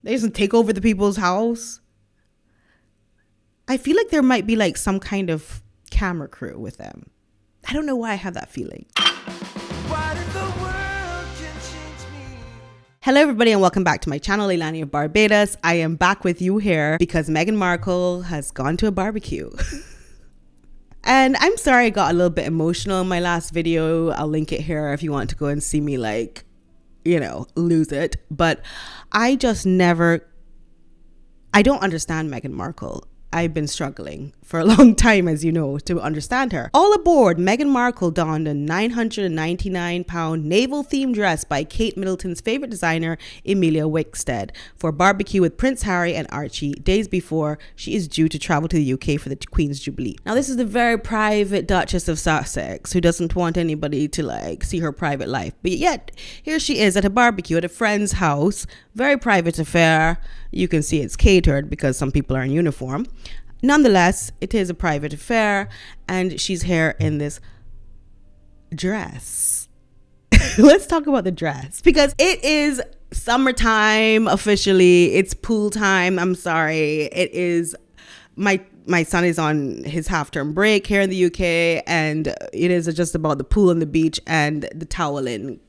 They just take over the people's house. I feel like there might be like some kind of camera crew with them. I don't know why I have that feeling. Hello everybody and welcome back to my channel, Leilani of Barbados. I am back with you here because Meghan Markle has gone to a barbecue. And I'm sorry I got a little bit emotional in my last video. I'll link it here if you want to go and see me like, lose it. But I don't understand Meghan Markle. I've been struggling for a long time, as you know, to understand her. All aboard, Meghan Markle donned a £999 naval-themed dress by Kate Middleton's favorite designer, Emilia Wickstead, for a barbecue with Prince Harry and Archie days before she is due to travel to the UK for the Queen's Jubilee. Now, this is the very private Duchess of Sussex who doesn't want anybody to see her private life. But yet, here she is at a barbecue at a friend's house. Very private affair. You can see it's catered because some people are in uniform. Nonetheless, it is a private affair and she's here in this dress. Let's talk about the dress because it is summertime officially. It's pool time. I'm sorry. It is my son is on his half-term break here in the UK and it is just about the pool and the beach and the toweling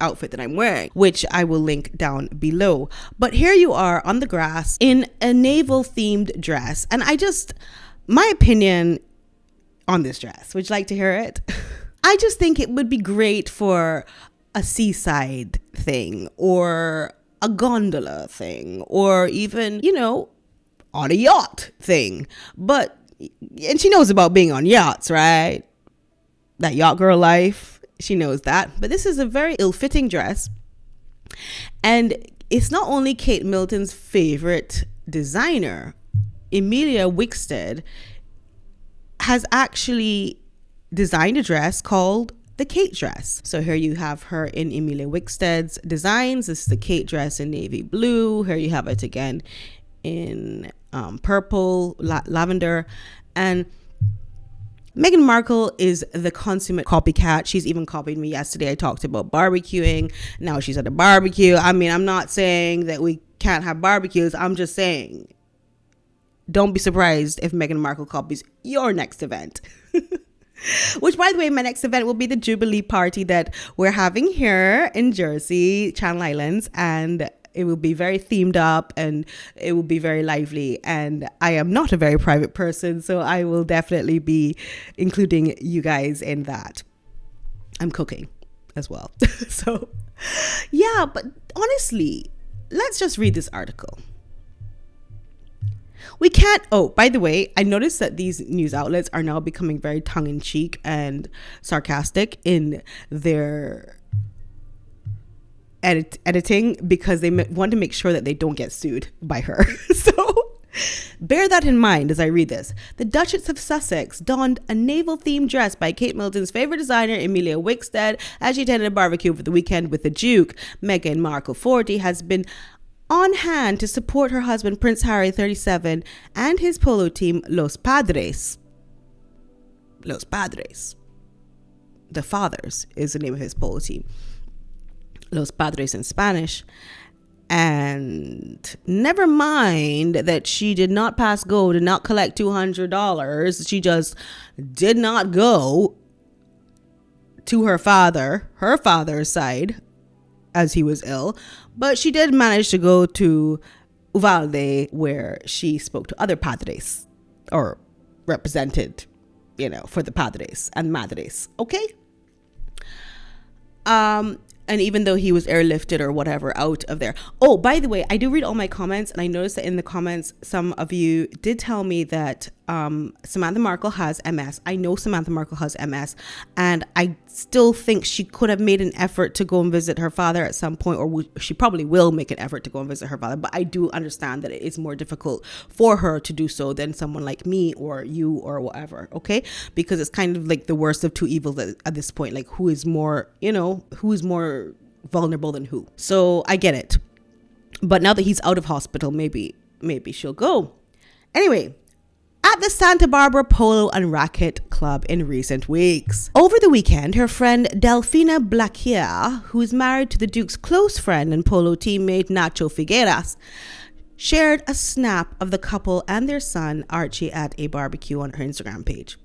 outfit that I'm wearing, which I will link down below. But here you are on the grass in a naval themed dress. And my opinion on this dress, would you like to hear it? I just think it would be great for a seaside thing or a gondola thing or even, on a yacht thing. And she knows about being on yachts, right? That yacht girl life. She knows that. But this is a very ill-fitting dress. And it's not only Kate Middleton's favorite designer. Emilia Wickstead has actually designed a dress called the Kate dress. So here you have her in Emilia Wickstead's designs. This is the Kate dress in navy blue. Here you have it again in purple, lavender. And Meghan Markle is the consummate copycat. She's even copied me yesterday. I talked about barbecuing. Now she's at a barbecue. I mean, I'm not saying that we can't have barbecues. I'm just saying, don't be surprised if Meghan Markle copies your next event. Which, by the way, my next event will be the Jubilee party that we're having here in Jersey, Channel Islands. And it will be very themed up and it will be very lively. And I am not a very private person, so I will definitely be including you guys in that. I'm cooking as well. So, yeah, but honestly, let's just read this article. We can't. Oh, by the way, I noticed that these news outlets are now becoming very tongue-in-cheek and sarcastic in their editing because they want to make sure that they don't get sued by her. So bear that in mind as I read this. The Duchess of Sussex donned a naval-themed dress by Kate Middleton's favorite designer, Emilia Wickstead, as she attended a barbecue for the weekend with the Duke. Meghan Markle, 40, has been on hand to support her husband, Prince Harry, 37, and his polo team, Los Padres. Los Padres. The Fathers is the name of his polo team. Los Padres in Spanish. And never mind that she did not pass go, did not collect $200. She just did not go to her father's side as he was ill. But she did manage to go to Uvalde where she spoke to other Padres or represented, for the Padres and Madres. Okay? And even though he was airlifted or whatever out of there. Oh, by the way, I do read all my comments and I noticed that in the comments, some of you did tell me that Samantha Markle has MS. I know Samantha Markle has MS and I still think she could have made an effort to go and visit her father at some point, or she probably will make an effort to go and visit her father. But I do understand that it is more difficult for her to do so than someone like me or you or whatever. Okay. Because it's kind of like the worst of two evils at this point. Like who is more vulnerable than who? So I get it. But now that he's out of hospital, maybe she'll go. Anyway, at at the Santa Barbara Polo and Racket Club in recent weeks. Over the weekend, her friend Delfina Blaquier, who is married to the Duke's close friend and polo teammate Nacho Figueras, shared a snap of the couple and their son Archie at a barbecue on her Instagram page.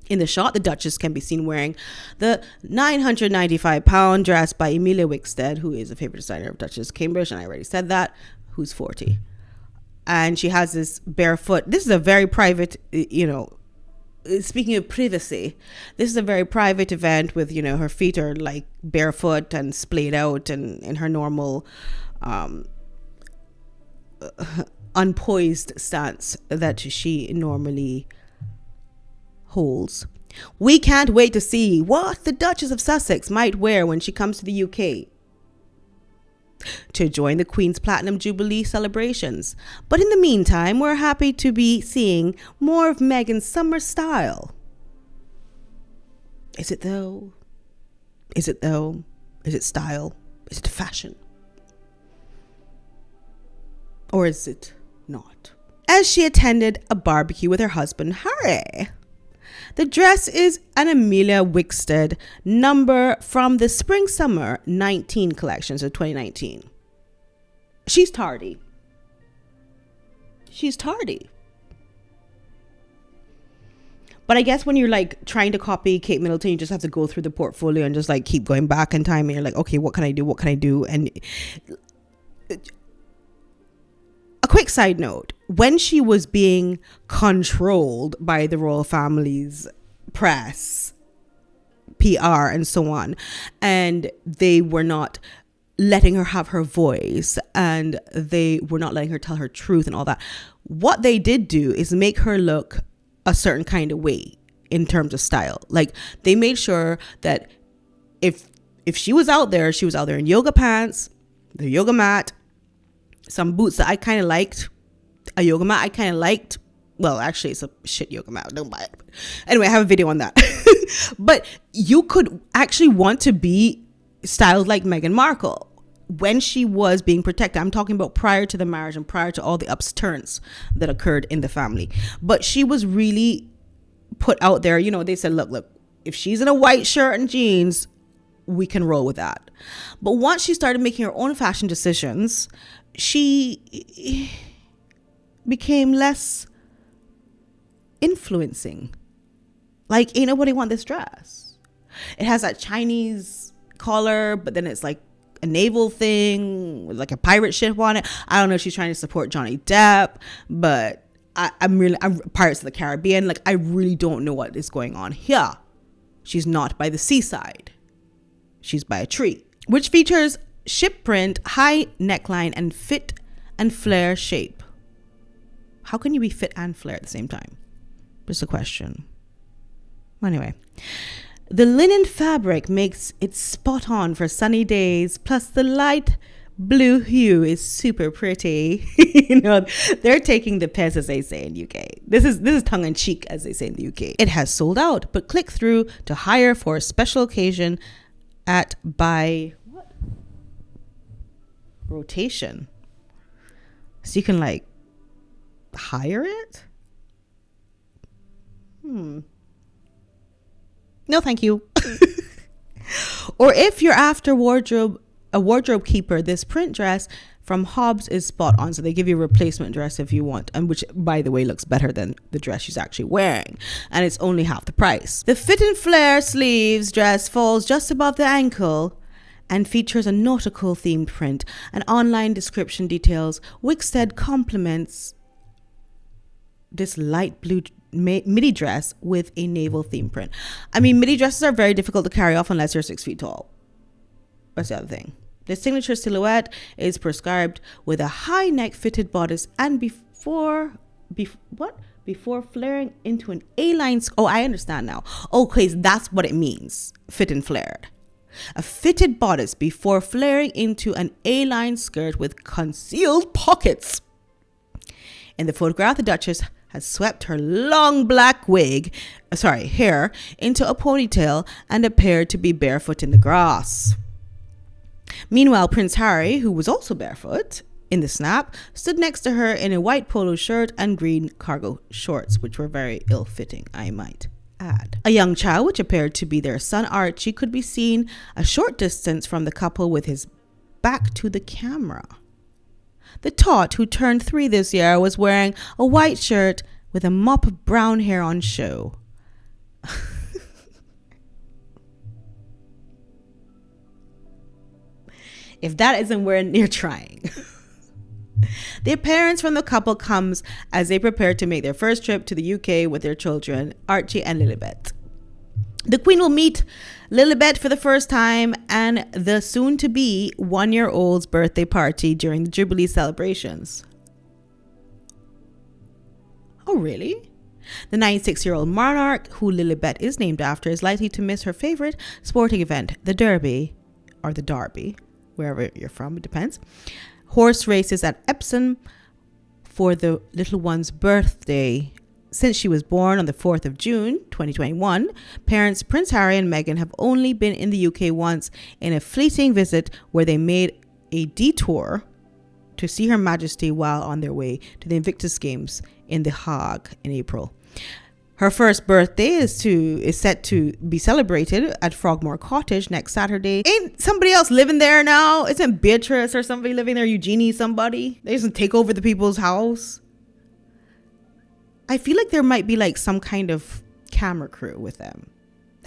In the shot, the Duchess can be seen wearing the 995-pound dress by Emilia Wickstead, who is a favorite designer of Duchess Cambridge, and I already said that, who's 40. And she has this barefoot. This is a very private, speaking of privacy, this is a very private event with, her feet are like barefoot and splayed out and in her normal unpoised stance that she normally holds. We can't wait to see what the Duchess of Sussex might wear when she comes to the UK to join the Queen's Platinum Jubilee celebrations. But in the meantime, we're happy to be seeing more of Meghan's summer style. Is it though? Is it though? Is it style? Is it fashion? Or is it not? As she attended a barbecue with her husband, Harry. The dress is an Emilia Wickstead number from the Spring-Summer 19 collection, so 2019. She's tardy. But I guess when you're like trying to copy Kate Middleton, you just have to go through the portfolio and just like keep going back in time. And you're like, okay, what can I do? And a quick side note, when she was being controlled by the royal family's press, PR, and so on, and they were not letting her have her voice and they were not letting her tell her truth and all that, what they did do is make her look a certain kind of way in terms of style. Like, they made sure that if she was out there in yoga pants, the yoga mat, some boots that I kind of liked, a yoga mat I kind of liked. Well, actually, it's a shit yoga mat. Don't buy it. Anyway, I have a video on that. But you could actually want to be styled like Meghan Markle when she was being protected. I'm talking about prior to the marriage and prior to all the ups turns that occurred in the family. But she was really put out there. They said, look, if she's in a white shirt and jeans, we can roll with that. But once she started making her own fashion decisions, she became less influencing. Like, ain't nobody want this dress. It has that Chinese collar, but then it's like a naval thing with like a pirate ship on it. I don't know if she's trying to support Johnny Depp, but I'm Pirates of the Caribbean. Like, I really don't know what is going on here. She's not by the seaside. She's by a tree, which features ship print, high neckline, and fit and flare shape. How can you be fit and flare at the same time? Just a question. Anyway, the linen fabric makes it spot on for sunny days, plus the light blue hue is super pretty. They're taking the piss, as they say in UK. This is tongue in cheek, as they say in the UK. It has sold out, but click through to hire for a special occasion at by what? Rotation. So you can like hire it? No, thank you. Or if you're after a wardrobe keeper, this print dress from Hobbs is spot on. So they give you a replacement dress if you want, and which, by the way, looks better than the dress she's actually wearing, and it's only half the price. The fit and flare sleeves dress falls just above the ankle and features a nautical themed print. An online description details Wickstead complements this light blue midi dress with a naval theme print. I mean, midi dresses are very difficult to carry off unless you're 6 feet tall. That's the other thing. The signature silhouette is prescribed with a high neck fitted bodice and before flaring into an A-line. Oh, I understand now. Okay, so that's what it means. Fit and flared. A fitted bodice before flaring into an A-line skirt with concealed pockets. In the photograph, the Duchess has swept her long black hair into a ponytail and appeared to be barefoot in the grass. Meanwhile, Prince Harry, who was also barefoot in the snap, stood next to her in a white polo shirt and green cargo shorts, which were very ill-fitting, I might add. A young child, which appeared to be their son Archie, could be seen a short distance from the couple with his back to the camera. The tot, who turned 3 this year, was wearing a white shirt with a mop of brown hair on show. If that isn't where near trying. The appearance from the couple comes as they prepare to make their first trip to the UK with their children, Archie and Lilibet. The Queen will meet Lilibet for the first time and the soon-to-be 1-year-old's birthday party during the Jubilee celebrations. Oh, really? The 96-year-old monarch, who Lilibet is named after, is likely to miss her favorite sporting event, the Derby, or the Derby, wherever you're from, it depends. Horse races at Epsom for the little one's birthday. Since she was born on the 4th of June, 2021, parents Prince Harry and Meghan have only been in the UK once in a fleeting visit where they made a detour to see Her Majesty while on their way to the Invictus Games in The Hague in April. Her first birthday is set to be celebrated at Frogmore Cottage next Saturday. Ain't somebody else living there now? Isn't Beatrice or somebody living there? Eugenie somebody? They just take over the people's house? I feel like there might be like some kind of camera crew with them.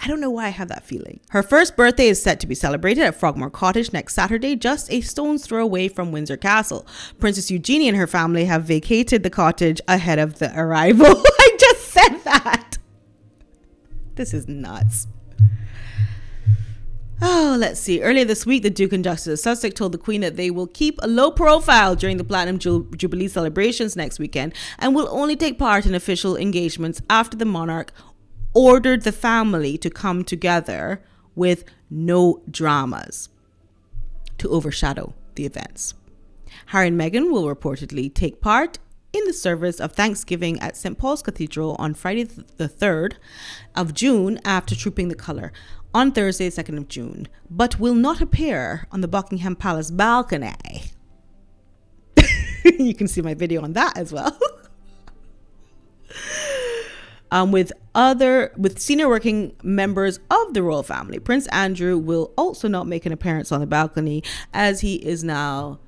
I don't know why I have that feeling. Her first birthday is set to be celebrated at Frogmore Cottage next Saturday, just a stone's throw away from Windsor Castle. Princess Eugenie and her family have vacated the cottage ahead of the arrival. I just said that. This is nuts. Oh, let's see. Earlier this week, the Duke and Duchess of Sussex told the Queen that they will keep a low profile during the Platinum Jubilee celebrations next weekend and will only take part in official engagements after the monarch ordered the family to come together with no dramas to overshadow the events. Harry and Meghan will reportedly take part in the service of Thanksgiving at St. Paul's Cathedral on Friday the 3rd of June after trooping the colour on Thursday, 2nd of June, but will not appear on the Buckingham Palace balcony. You can see my video on that as well. With senior working members of the royal family. Prince Andrew will also not make an appearance on the balcony as he is now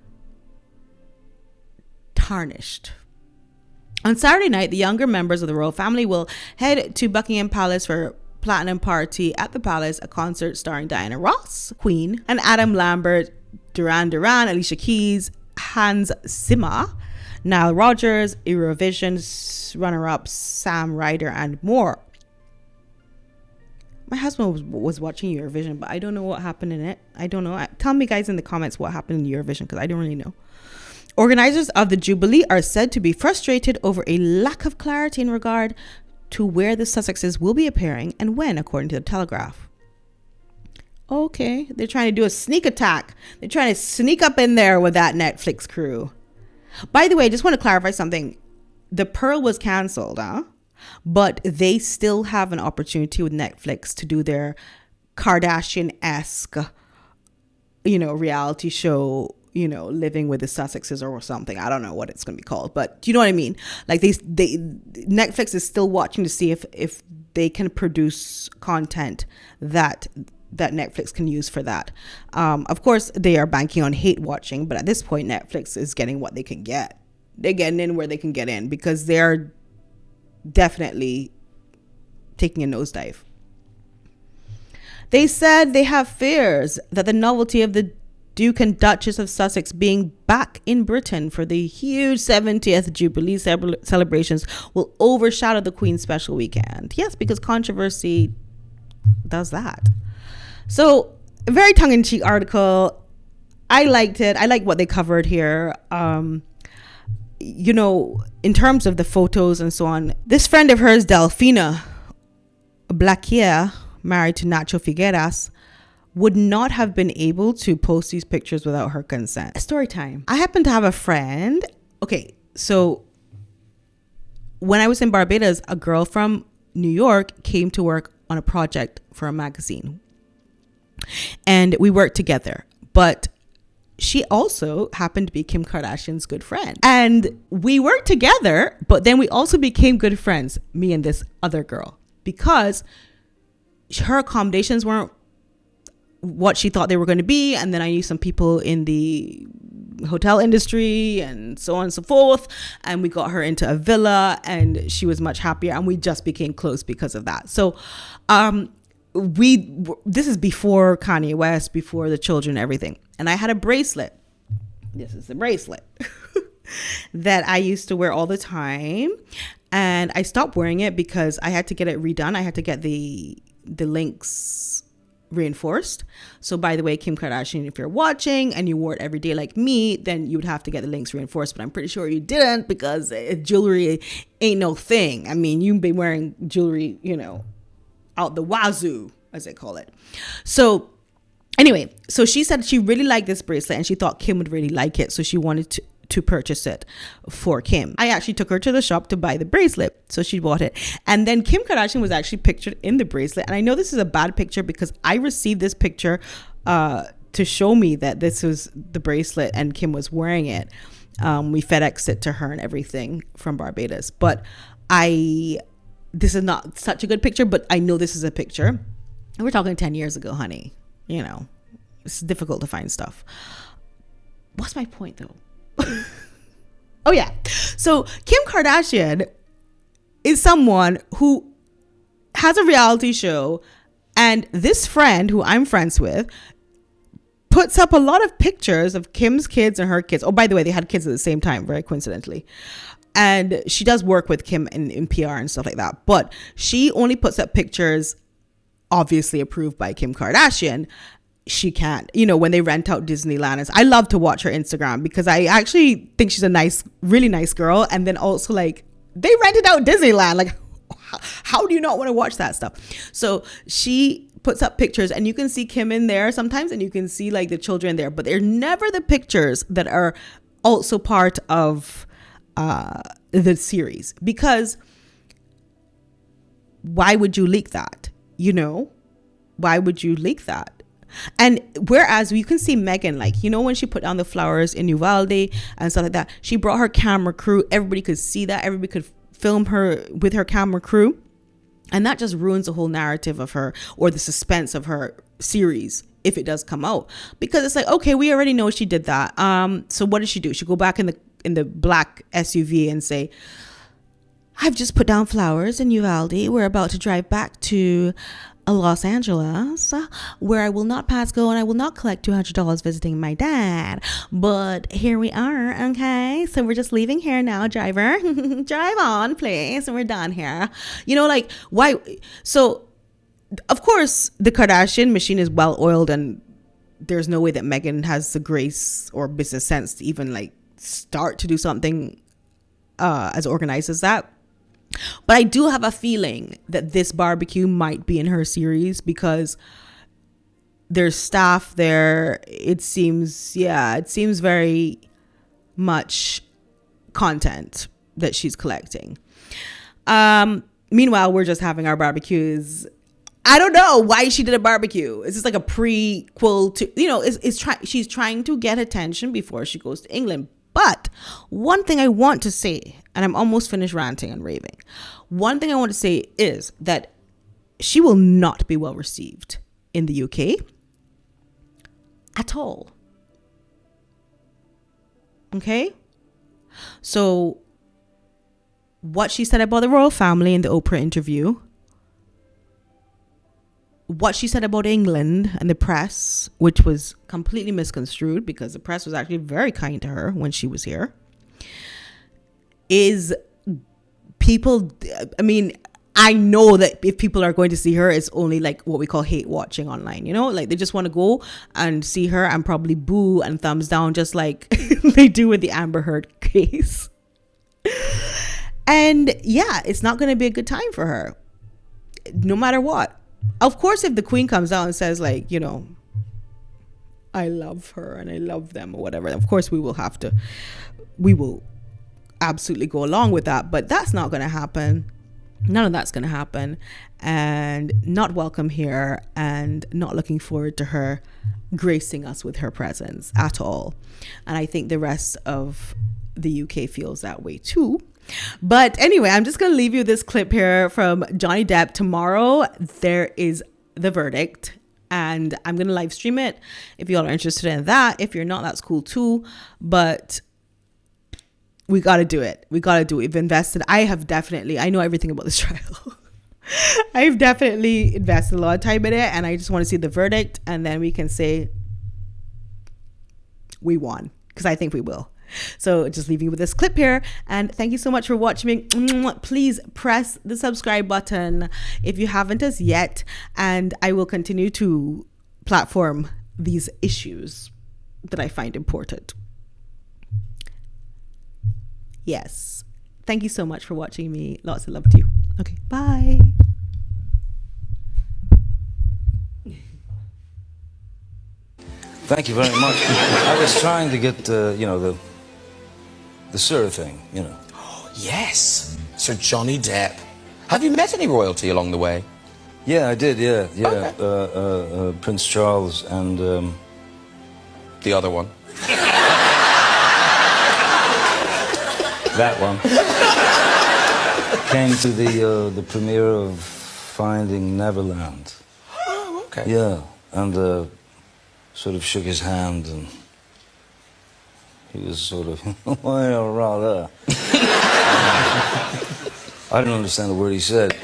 tarnished. On Saturday night, the younger members of the royal family will head to Buckingham Palace for a platinum party at the palace, a concert starring Diana Ross, Queen, and Adam Lambert, Duran Duran, Alicia Keys, Hans Zimmer, Nile Rodgers, Eurovision runner-up Sam Ryder, and more. My husband was watching Eurovision, but I don't know what happened in it. I don't know. Tell me, guys, in the comments what happened in Eurovision, because I don't really know. Organizers of the Jubilee are said to be frustrated over a lack of clarity in regard to where the Sussexes will be appearing and when, according to the Telegraph. Okay, they're trying to do a sneak attack. They're trying to sneak up in there with that Netflix crew. By the way, I just want to clarify something. The Pearl was canceled, but they still have an opportunity with Netflix to do their Kardashian-esque, reality show, living with the Sussexes or something. I don't know what it's going to be called, but you know what I mean? Like Netflix is still watching to see if they can produce content that Netflix can use for that. Of course, they are banking on hate watching, but at this point, Netflix is getting what they can get. They're getting in where they can get in because they're definitely taking a nosedive. They said they have fears that the novelty of the Duke and Duchess of Sussex being back in Britain for the huge 70th Jubilee celebrations will overshadow the Queen's special weekend. Yes, because controversy does that. So, a very tongue-in-cheek article. I liked it. I like what they covered here. In terms of the photos and so on, this friend of hers, Delfina Blaquier, married to Nacho Figueras, would not have been able to post these pictures without her consent. Story time. I happen to have a friend. Okay, so when I was in Barbados, a girl from New York came to work on a project for a magazine. And we worked together. But she also happened to be Kim Kardashian's good friend. And we worked together, but then we also became good friends, me and this other girl, because her accommodations weren't what she thought they were going to be. And then I knew some people in the hotel industry and so on and so forth. And we got her into a villa and she was much happier. And we just became close because of that. So, this is before Kanye West, before the children, everything. And I had a bracelet. This is the bracelet that I used to wear all the time. And I stopped wearing it because I had to get it redone. I had to get the links reinforced. So by the way, Kim Kardashian, if you're watching and you wore it every day like me, then you would have to get the links reinforced. But I'm pretty sure you didn't, because jewelry ain't no thing. I mean, you've been wearing jewelry, out the wazoo, as they call it. So anyway, so she said she really liked this bracelet and she thought Kim would really like it. So she wanted to purchase it for Kim. I actually took her to the shop to buy the bracelet. So she bought it. And then Kim Kardashian was actually pictured in the bracelet. And I know this is a bad picture because I received this picture to show me that this was the bracelet and Kim was wearing it. We FedExed it to her and everything from Barbados. But this is not such a good picture, but I know this is a picture. And we're talking 10 years ago, honey. It's difficult to find stuff. What's my point though? Oh yeah. So Kim Kardashian is someone who has a reality show, and this friend who I'm friends with puts up a lot of pictures of Kim's kids and her kids. Oh, by the way, they had kids at the same time, very coincidentally. And she does work with Kim in PR and stuff like that. But she only puts up pictures obviously approved by Kim Kardashian. She can't, when they rent out Disneyland. I love to watch her Instagram because I actually think she's a really nice girl. And then also they rented out Disneyland. How do you not want to watch that stuff? So she puts up pictures and you can see Kim in there sometimes and you can see the children there, but they're never the pictures that are also part of the series, because why would you leak that? Why would you leak that? And whereas you can see Meghan, when she put down the flowers in Uvalde and stuff like that, she brought her camera crew. Everybody could see that. Everybody could film her with her camera crew. And that just ruins the whole narrative of her, or the suspense of her series, if it does come out. Because it's okay, we already know she did that. So what does she do? She go back in the black SUV and say, I've just put down flowers in Uvalde. We're about to drive back to Los Angeles, where I will not pass go and I will not collect $200 visiting my dad. But here we are, okay? So we're just leaving here now, driver. Drive on, please. And we're done here. Why? So, of course, the Kardashian machine is well oiled, and there's no way that Meghan has the grace or business sense to even start to do something as organized as that. But I do have a feeling that this barbecue might be in her series because there's staff there. It seems very much content that she's collecting. Meanwhile, we're just having our barbecues. I don't know why she did a barbecue. Is this a prequel to, she's trying to get attention before she goes to England. But one thing I want to say, and I'm almost finished ranting and raving. One thing I want to say is that she will not be well received in the UK at all. Okay? So what she said about the royal family in the Oprah interview, what she said about England and the press, which was completely misconstrued because the press was actually very kind to her when she was here, is people, I know that if people are going to see her, it's only what we call hate watching online, they just want to go and see her and probably boo and thumbs down, just like they do with the Amber Heard case. And yeah, it's not going to be a good time for her, no matter what. Of course, if the Queen comes out and says I love her and I love them or whatever, of course we will absolutely go along with that, but that's not going to happen. None of that's going to happen, and not welcome here, and not looking forward to her gracing us with her presence at all. And I think the rest of the UK feels that way too. But anyway, I'm just going to leave you this clip here from Johnny Depp. Tomorrow, there is the verdict, and I'm going to live stream it if y'all are interested in that. If you're not, that's cool too. But we got to do it. We got to do it. We've invested. I know everything about this trial. I've definitely invested a lot of time in it, and I just want to see the verdict, and then we can say we won, because I think we will. So just leave you with this clip here, and thank you so much for watching me. Please press the subscribe button if you haven't as yet, and I will continue to platform these issues that I find important. Yes. Thank you so much for watching me. Lots of love to you. Okay, bye. Thank you very much. I was trying to get, the Sir thing, Oh, yes. Sir Johnny Depp. Have you met any royalty along the way? Yeah, I did, yeah. Okay. Prince Charles and... The other one. that one. Came to the premiere of Finding Neverland. Oh, okay. Yeah, and sort of shook his hand, and he was sort of, well, rather. I didn't understand the word he said.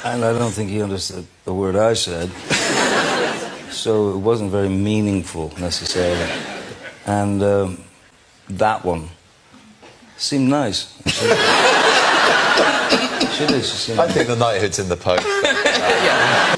And I don't think he understood the word I said. So it wasn't very meaningful, necessarily. And that one seemed nice. She did, she seemed I think the knighthood's in the post. Yeah.